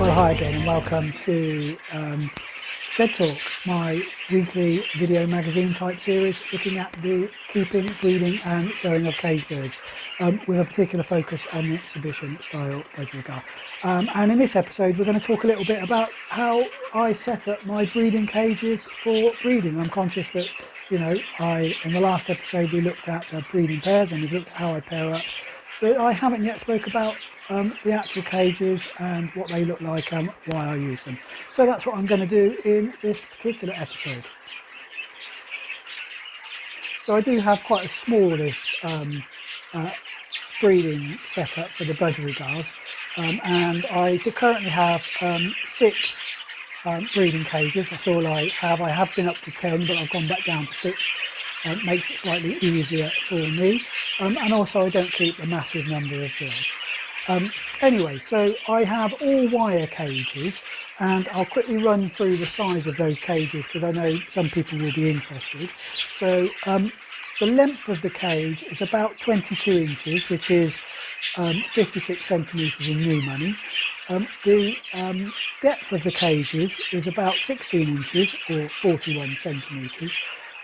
Well, hi again and welcome to Shed Talk, my weekly video magazine type series looking at the keeping, breeding and showing of cage birds with a particular focus on the exhibition style budgerigar. And in this episode we're going to talk a little bit about how I set up my breeding cages for breeding. I'm conscious that, you know, in the last episode we looked at breeding pairs and we've looked at how I pair up, but I haven't yet spoke about the actual cages and what they look like and why I use them. So that's what I'm going to do in this particular episode. So I do have quite a smallish breeding setup for the budgerigars, and I currently have 6 breeding cages. That's all I have. I have been up to 10, but I've gone back down to 6. Makes it slightly easier for me, and also I don't keep a massive number of birds. Anyway, so I have all wire cages, and I'll quickly run through the size of those cages because I know some people will be interested. So the length of the cage is about 22 inches, which is 56 centimetres in new money. The depth of the cages is about 16 inches or 41 centimetres,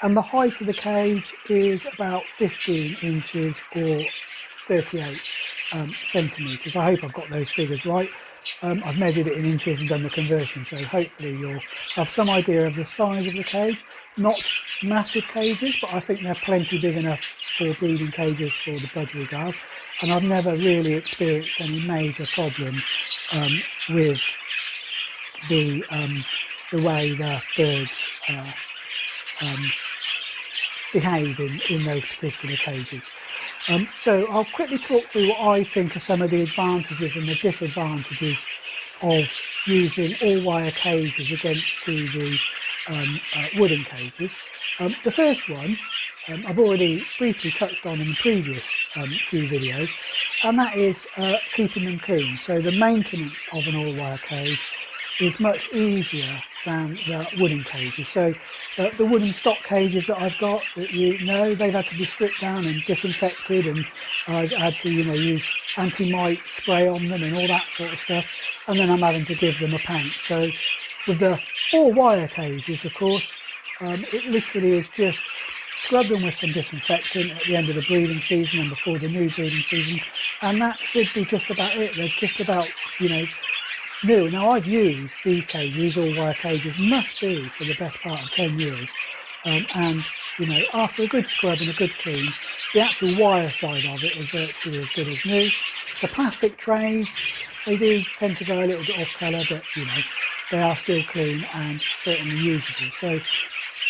and the height of the cage is about 15 inches or 38 centimetres. I hope I've got those figures right. I've measured it in inches and done the conversion, so hopefully you'll have some idea of the size of the cage. Not massive cages, but I think they're plenty big enough for breeding cages for the budgerigars, and I've never really experienced any major problems with the way the birds behave in those particular cages. So I'll quickly talk through what I think are some of the advantages and the disadvantages of using all wire cages against the wooden cages. The first one I've already briefly touched on in the previous few videos, and that is keeping them clean. So the maintenance of an all wire cage is much easier than the wooden cages. So the wooden stock cages that I've got, that they've had to be stripped down and disinfected, and I've had to use anti-mite spray on them and all that sort of stuff, and then I'm having to give them a paint. So with the all wire cages, of course, it literally is just scrub them with some disinfectant at the end of the breeding season and before the new breeding season, and that should be just about it. They're just about new. Now I've used these cages, all wire cages, must be for the best part of 10 years, and after a good scrub and a good clean, the actual wire side of it is virtually as good as new. The plastic trays, they do tend to go a little bit off colour, but they are still clean and certainly usable. So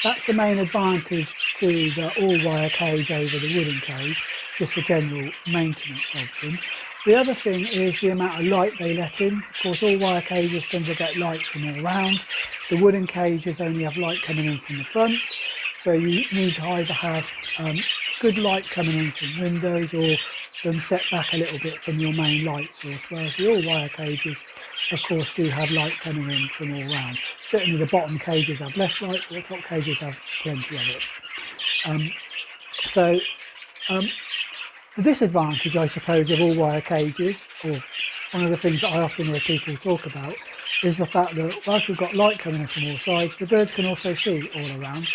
that's the main advantage to the all wire cage over the wooden cage, just the general maintenance of them. The other thing is the amount of light they let in. Of course, all wire cages tend to get light from all around. The wooden cages only have light coming in from the front, so you need to either have good light coming in from windows or them set back a little bit from your main light source, whereas the all wire cages, of course, do have light coming in from all around. Certainly the bottom cages have less light, but the top cages have plenty of it. The disadvantage, I suppose, of all wire cages, or one of the things that I often hear people talk about, is the fact that whilst we've got light coming in from all sides, the birds can also see all around,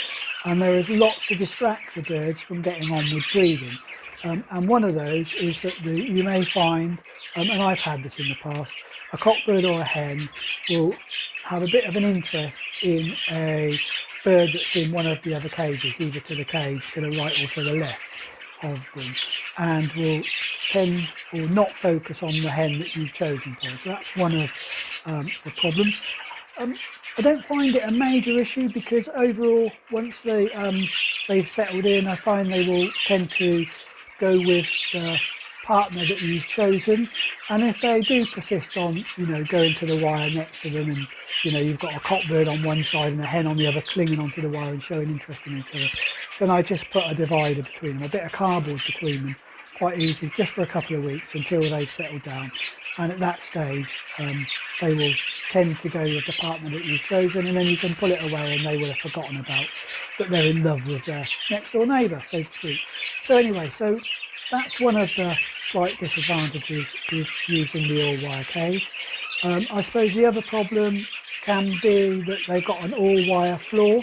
and there is lots to distract the birds from getting on with breeding. And one of those is that you may find, and I've had this in the past, a cockbird or a hen will have a bit of an interest in a bird that's in one of the other cages, either to the cage, to the right or to the left of them, and will tend or not focus on the hen that you've chosen for. So that's one of the problems. I don't find it a major issue because overall, once they've settled in, I find they will tend to go with the partner that you've chosen, and if they do persist on going to the wire next to them, and you've got a cockbird on one side and a hen on the other clinging onto the wire and showing interest in each other, then I just put a divider between them, a bit of cardboard between them, quite easy, just for a couple of weeks until they've settled down. And at that stage they will tend to go with the partner that you've chosen, and then you can pull it away and they will have forgotten about that they're in love with their next door neighbour, so to speak. So anyway, so that's one of the slight disadvantages with using the all wire cage. I suppose the other problem can be that they've got an all-wire floor.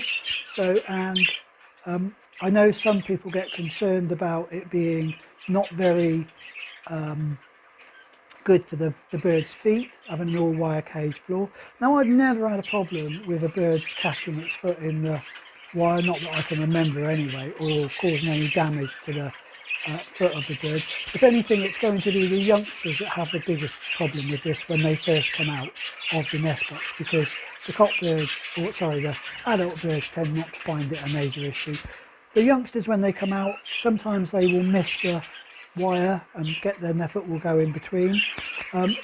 So, and I know some people get concerned about it being not very good for the bird's feet, having an all-wire cage floor. Now, I've never had a problem with a bird catching its foot in the wire, not that I can remember anyway, or causing any damage to the foot of the bird. If anything, it's going to be the youngsters that have the biggest problem with this when they first come out of the nest box, because the cock birds, or sorry, the adult birds tend not to find it a major issue. The youngsters, when they come out, sometimes they will miss the wire and their foot will go in between,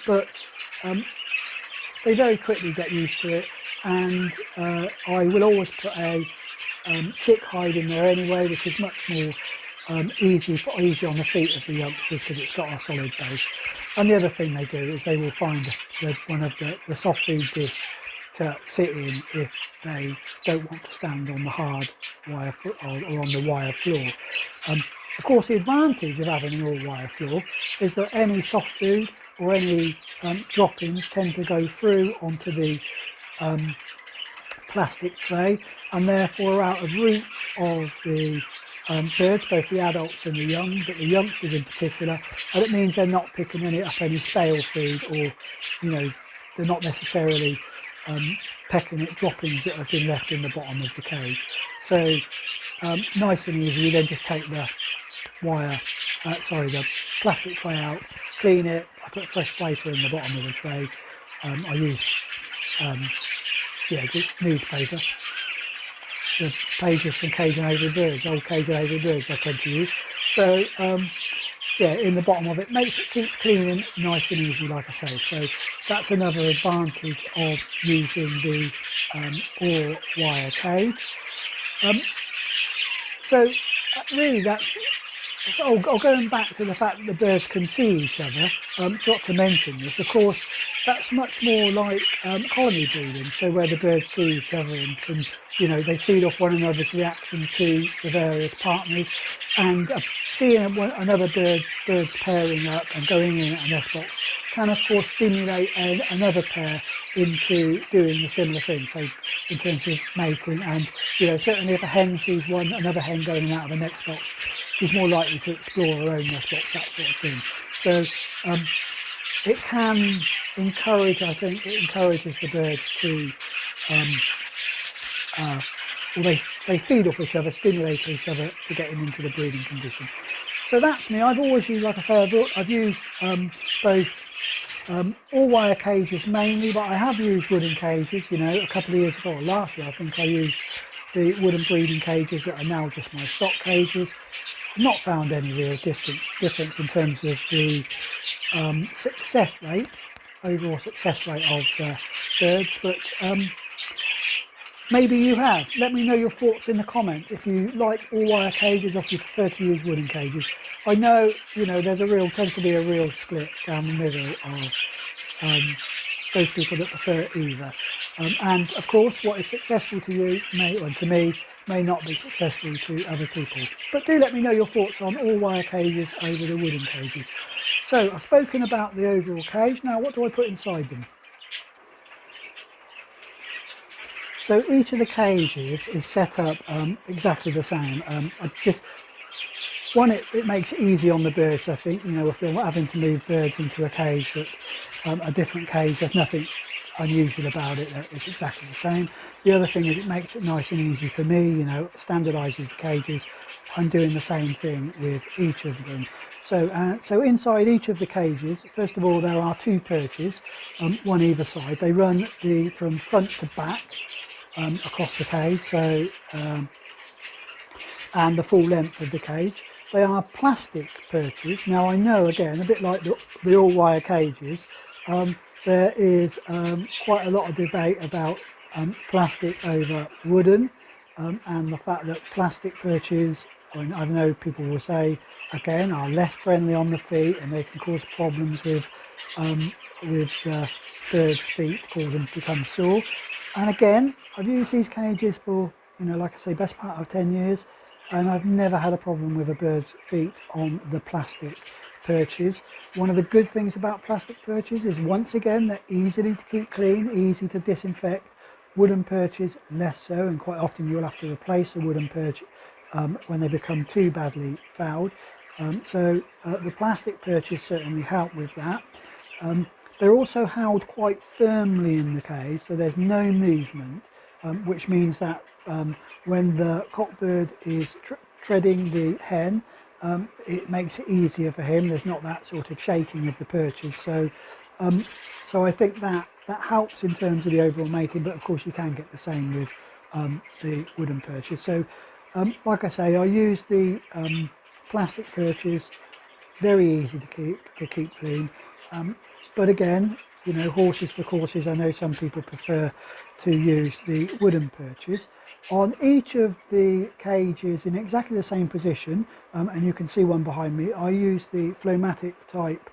but they very quickly get used to it, and I will always put a chick hide in there anyway, which is much more easy on the feet of the youngsters because it's got a solid base. And the other thing they do is they will find one of the soft food dish to sit in if they don't want to stand on the hard wire or on the wire floor. Of course, the advantage of having an all-wire floor is that any soft food or any droppings tend to go through onto the plastic tray and therefore are out of reach of the birds, both the adults and the young, but the youngsters in particular, and it means they're not picking up any stale food, or they're not necessarily pecking at droppings that have been left in the bottom of the cage. So nice and easy, you then just take the the plastic tray out, clean it. I put fresh paper in the bottom of the tray. I use just newspaper. The pages from Cage and Over Birds, old Cage and Over Birds I tend to use. So in the bottom of it, keeps cleaning nice and easy, like I say. So that's another advantage of using the all-wire cage. So really going back to the fact that the birds can see each other, forgot to mention this, of course, that's much more like colony breeding, so where the birds see each other and can, they feed off one another's reaction to the various partners, and seeing another birds pairing up and going in at a nest box can of course stimulate another pair into doing a similar thing, so in terms of mating, and certainly if a hen sees another hen going out of a nest box, she's more likely to explore her own nest box, that sort of thing. So it can encourage, it encourages the birds to, they feed off each other, stimulate each other to getting into the breeding condition. So that's me. I've always used, like I say, I've used both all-wire cages mainly, but I have used wooden cages, a couple of years ago, or last year I think I used the wooden breeding cages that are now just my stock cages. I've not found any real difference in terms of the overall success rate of the birds, but maybe you have. Let me know your thoughts in the comments if you like all-wire cages or if you prefer to use wooden cages. I know, tends to be a real split down the middle of those people that prefer either. And of course, what is successful to you to me may not be successful to other people. But do let me know your thoughts on all-wire cages over the wooden cages. So I've spoken about the overall cage. Now, what do I put inside them? So each of the cages is set up exactly the same. It makes it easy on the birds, I think. If you're having to move birds into a cage a different cage, there's nothing unusual about it. It's exactly the same. The other thing is it makes it nice and easy for me, standardises the cages. I'm doing the same thing with each of them. So inside each of the cages, first of all, there are two perches, one either side. They run from front to back across the cage, and the full length of the cage. They are plastic perches. Now I know, again, a bit like the all-wire cages, there is quite a lot of debate about plastic over wooden, and the fact that plastic perches, I know people will say, again, are less friendly on the feet and they can cause problems with the bird's feet, cause them to become sore. And again, I've used these cages for, like I say, best part of 10 years, and I've never had a problem with a bird's feet on the plastic perches. One of the good things about plastic perches is, once again, they're easily to keep clean, easy to disinfect. Wooden perches less so, and quite often you'll have to replace a wooden perch when they become too badly fouled. So the plastic perches certainly help with that. They're also held quite firmly in the cage, so there's no movement, which means that when the cockbird is treading the hen, it makes it easier for him. There's not that sort of shaking of the perches. So I think that helps in terms of the overall mating, but of course you can get the same with the wooden perches. So like I say, I use the plastic perches, very easy to keep clean. But again, you know, horses for courses, I know some people prefer to use the wooden perches. On each of the cages in exactly the same position, and you can see one behind me, I use the phlomatic type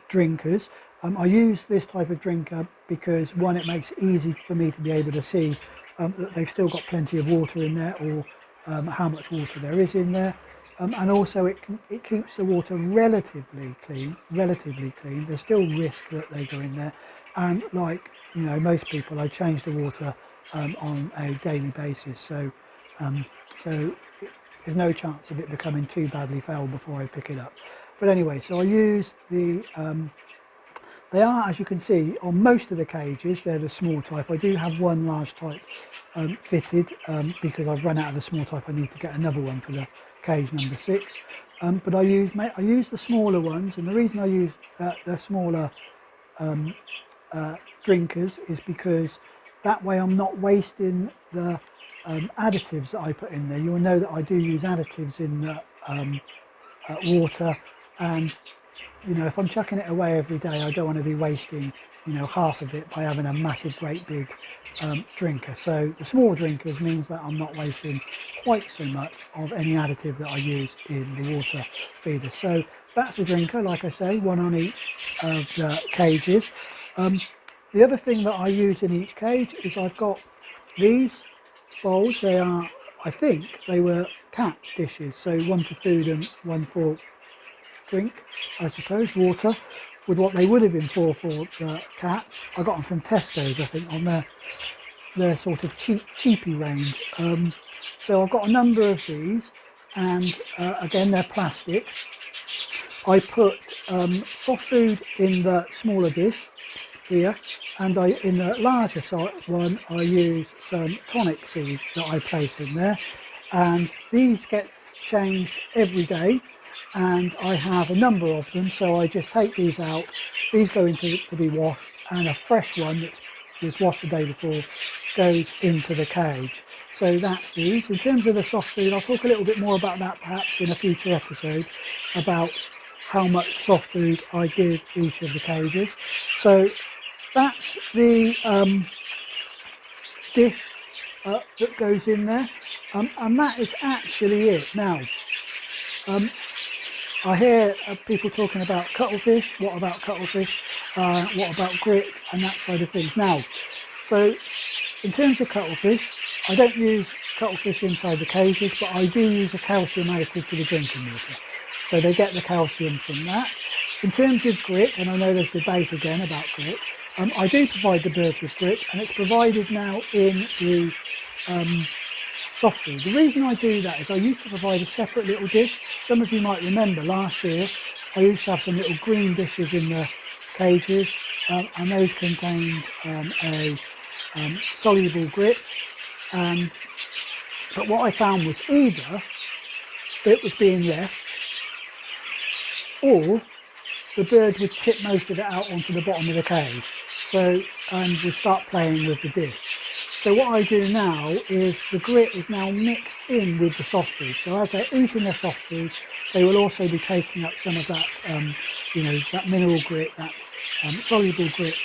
drinkers. I use this type of drinker because, one, it makes it easy for me to be able to see that they've still got plenty of water in there, or how much water there is in there. And also it keeps the water relatively clean. There's still risk that they go in there, and like, you know, most people, I change the water on a daily basis, so there's no chance of it becoming too badly foul before I pick it up. But anyway, so I use the they are, as you can see, on most of the cages, they're the small type. I do have one large type fitted because I've run out of the small type. I need to get another one for the cage number 6. But I use the smaller ones, and the reason I use the smaller drinkers is because that way I'm not wasting the additives that I put in there. You'll know that I do use additives in the water, and you know, if I'm chucking it away every day, I don't want to be wasting, you know, half of it by having a massive, great big drinker. So the small drinkers means that I'm not wasting quite so much of any additive that I use in the water feeder. So that's a drinker, like I say, one on each of the cages. The other thing that I use in each cage is I've got these bowls. They are, I think they were cat dishes, so one for food and one for drink, I suppose, water, with what they would have been for the cats. I got them from Tesco's, I think, on their sort of cheapy range. So I've got a number of these, and again, they're plastic. I put soft food in the smaller dish here, and in the larger one I use some tonic seed that I place in there, and these get changed every day, and I have a number of them, so I just take these out. These go into to be washed, and a fresh one that was washed the day before goes into the cage. So that's these. In terms of the soft food, I'll talk a little bit more about that perhaps in a future episode, about how much soft food I give each of the cages. So that's the dish that goes in there, and that is actually it. Now, I hear people talking about cuttlefish. What about cuttlefish? What about grit and that side of things? Now, so in terms of cuttlefish, I don't use cuttlefish inside the cages, but I do use a calcium additive to the drinking water. So they get the calcium from that. In terms of grit, and I know there's debate again about grit, I do provide the birds with grit, and it's provided now in the soft food. The reason I do that is I used to provide a separate little dish. Some of you might remember last year I used to have some little green dishes in the cages, and those contained a soluble grit. But what I found was either it was being left, or the bird would tip most of it out onto the bottom of the cage, and would start playing with the dish. So what I do now is the grit is now mixed in with the soft food. So as they're eating their soft food, they will also be taking up some of that, you know, that mineral grit, that soluble grit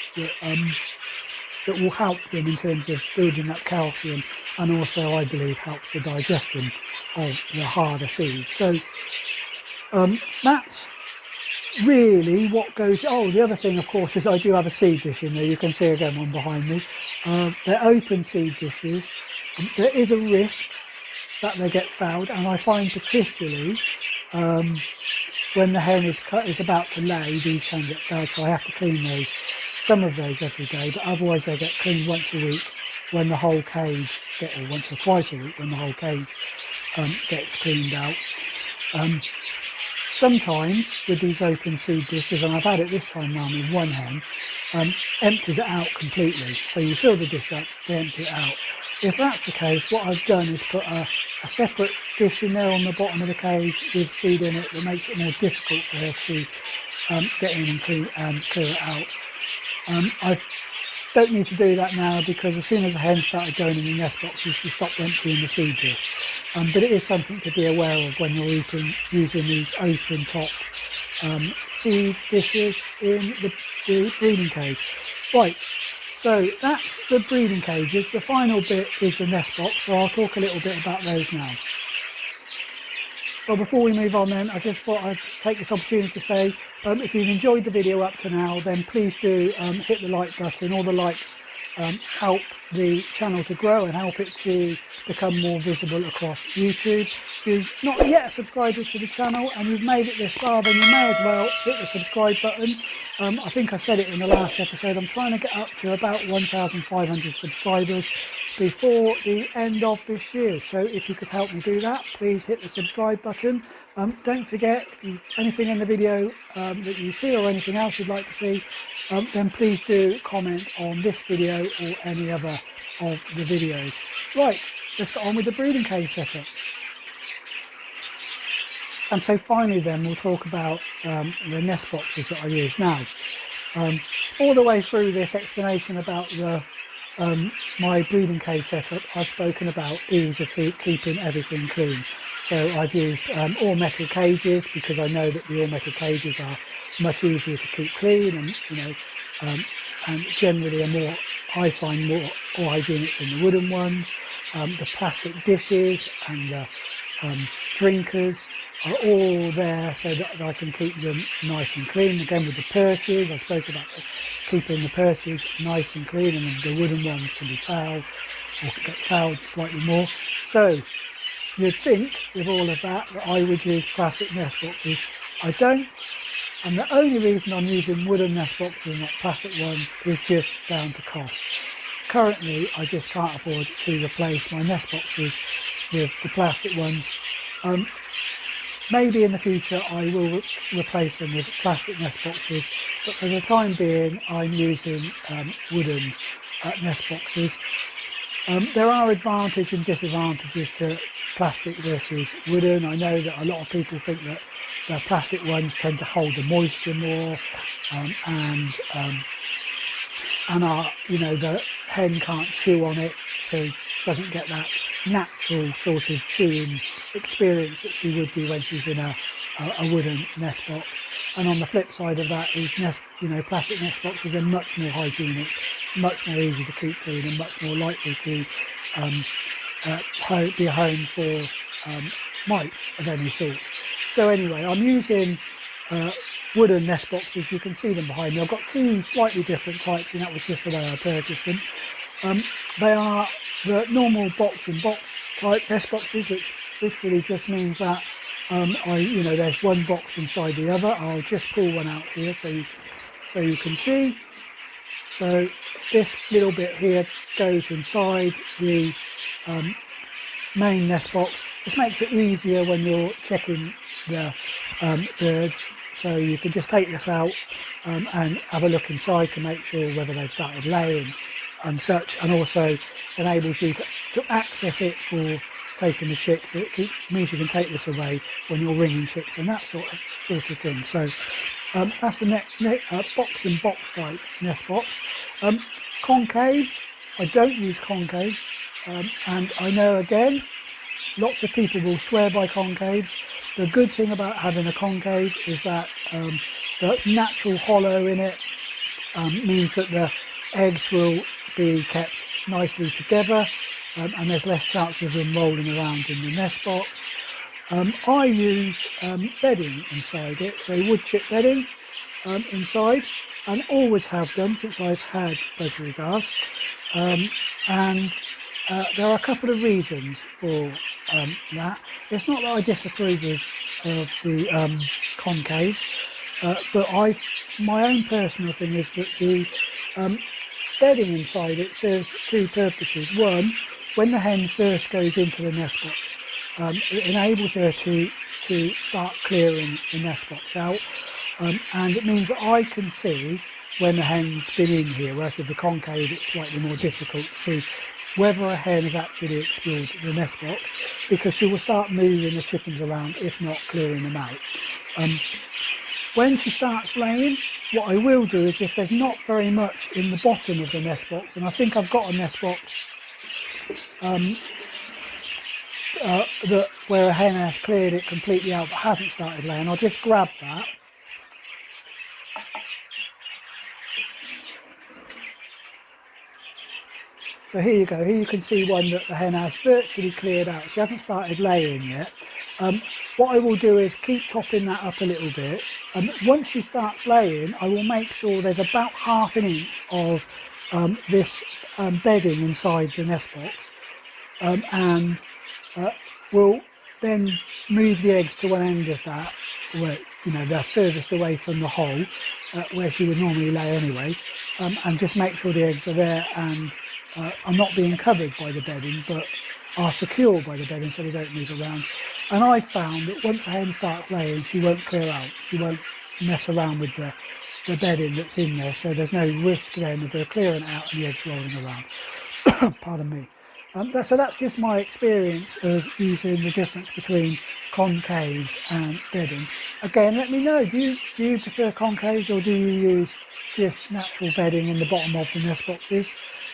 that will help them in terms of building up calcium, and also, I believe, helps the digestion of the harder seeds. So that's really what goes. Oh, the other thing, of course, is I do have a seed dish in there. You can see again one behind me. They're open seed dishes. There is a risk that they get fouled, and I find particularly when the hen is about to lay, these can get fed, so I have to clean those, some of those every day, but otherwise they get cleaned once a week when the whole cage or once or twice a week when the whole cage gets cleaned out. Sometimes with these open seed dishes, and I've had it this time round with one hen, empties it out completely. So you fill the dish up, they empty it out. If that's the case, what I've done is put a separate dish in there on the bottom of the cage with seed in it that makes it more difficult for her to get in and clear it out. I don't need to do that now because as soon as the hen started going in the nest boxes, she stopped emptying the seed dish. But it is something to be aware of when you're using these open top seed dishes in the breeding cage. Right, so that's the breeding cages. The final bit is the nest box, so I'll talk a little bit about those now. Well, before we move on then, I just thought I'd take this opportunity to say, if you've enjoyed the video up to now, then please do hit the like button. All the likes help the channel to grow and help it to become more visible across YouTube. If you've not yet subscribed to the channel and you've made it this far, then you may as well hit the subscribe button. I think I said it in the last episode, I'm trying to get up to about 1,500 subscribers before the end of this year, so if you could help me do that, please hit the subscribe button. Don't forget, if anything in the video that you see or anything else you'd like to see, then please do comment on this video or any other of the videos. Right, let's get on with the breeding cage setup. And so finally then we'll talk about the nest boxes that I use now. All the way through this explanation about the my breeding cage setup, I've spoken about ease of keeping everything clean. So I've used all metal cages because I know that the all metal cages are much easier to keep clean, and and generally I find more hygienic than the wooden ones. The plastic dishes and the drinkers are all there so that I can keep them nice and clean. Again, with the perches, I spoke about keeping the perches nice and clean, and the wooden ones can be fouled or get fouled slightly more. So you'd think with all of that I would use plastic nest boxes. I don't, and the only reason I'm using wooden nest boxes and not plastic ones is just down to cost. Currently I just can't afford to replace my nest boxes with the plastic ones. Maybe in the future I will replace them with plastic nest boxes, but for the time being I'm using wooden nest boxes. There are advantages and disadvantages to plastic versus wooden. I know that a lot of people think that the plastic ones tend to hold the moisture more, and are, the hen can't chew on it, so doesn't get that natural sort of chewing experience that she would do when she's in a wooden nest box. And on the flip side of that is plastic nest boxes are much more hygienic, much more easy to keep clean, and much more likely to be a home for mites of any sort. So anyway, I'm using wooden nest boxes. You can see them behind me. I've got two slightly different types, and that was just the way I purchased them. They are the normal box-in-box type nest boxes, which literally just means that there's one box inside the other. I'll just pull one out here so you can see. So this little bit here goes inside the main nest box. This makes it easier when you're checking the birds. So you can just take this out and have a look inside to make sure whether they've started laying and such, and also enables you to access it for taking the chicks. It means you can take this away when you're ringing chicks and that sort of thing. So that's the next box-in-box type nest box. Concaves, I don't use concaves, and I know again lots of people will swear by concaves. The good thing about having a concave is that the natural hollow in it means that the eggs will be kept nicely together, and there's less chance of them rolling around in the nest box. I use bedding inside it, so wood chip bedding inside, and always have done since I've had budgerigars. And there are a couple of reasons for that. It's not that I disapprove of the concave, but my own personal thing is that the bedding inside it serves two purposes. One, when the hen first goes into the nest box, it enables her to start clearing the nest box out, and it means that I can see when the hen's been in here, whereas with the concave it's slightly more difficult to see whether a hen has actually explored the nest box, because she will start moving the chickens around, if not clearing them out. When she starts laying, what I will do is, if there's not very much in the bottom of the nest box, and I think I've got a nest box that where a hen has cleared it completely out but hasn't started laying, I'll just grab that. So here you go, here you can see one that the hen has virtually cleared out. She hasn't started laying yet. What I will do is keep topping that up a little bit. Once she starts laying, I will make sure there's about ½ an inch of this bedding inside the nest box, and we'll then move the eggs to one end of that, where they're furthest away from the hole where she would normally lay anyway, and just make sure the eggs are there and are not being covered by the bedding, but are secure by the bedding so they don't move around. And I found that once a hen starts laying, she won't clear out, she won't mess around with the bedding that's in there, so there's no risk then of her clearing it out and the eggs rolling around. Pardon me. So that's just my experience of using the difference between concaves and bedding. Again, let me know, do you prefer concaves, or do you use just natural bedding in the bottom of the nest boxes?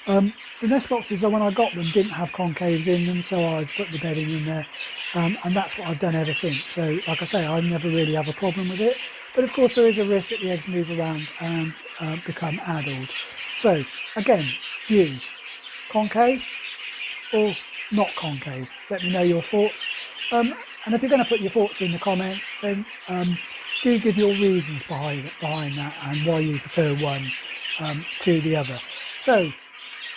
The nest boxes, when I got them, didn't have concaves in them, so I've put the bedding in there, and that's what I've done ever since. So like I say, I never really have a problem with it, but of course there is a risk that the eggs move around and become addled. So again, use concave or not concave. Let me know your thoughts, and if you're going to put your thoughts in the comments, then do give your reasons behind that and why you prefer one to the other. So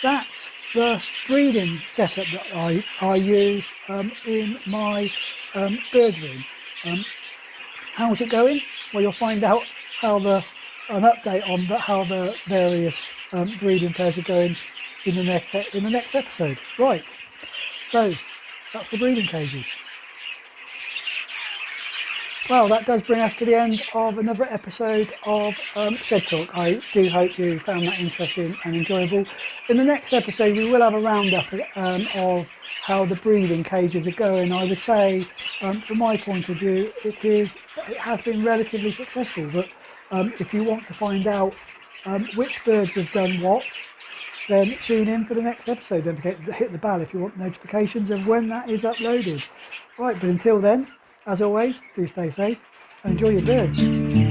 that's the breeding setup that I use in my bird room. How's it going? Well, you'll find out an update on how the various breeding pairs are going in the next episode. Right, so that's the breeding cages. Well, that does bring us to the end of another episode of Shed Talk. I do hope you found that interesting and enjoyable. In the next episode, we will have a roundup of how the breeding cages are going. I would say, from my point of view, it has been relatively successful. But if you want to find out which birds have done what, then tune in for the next episode. Don't forget to hit the bell if you want notifications of when that is uploaded. Right, but until then, as always, do stay safe and enjoy your birds.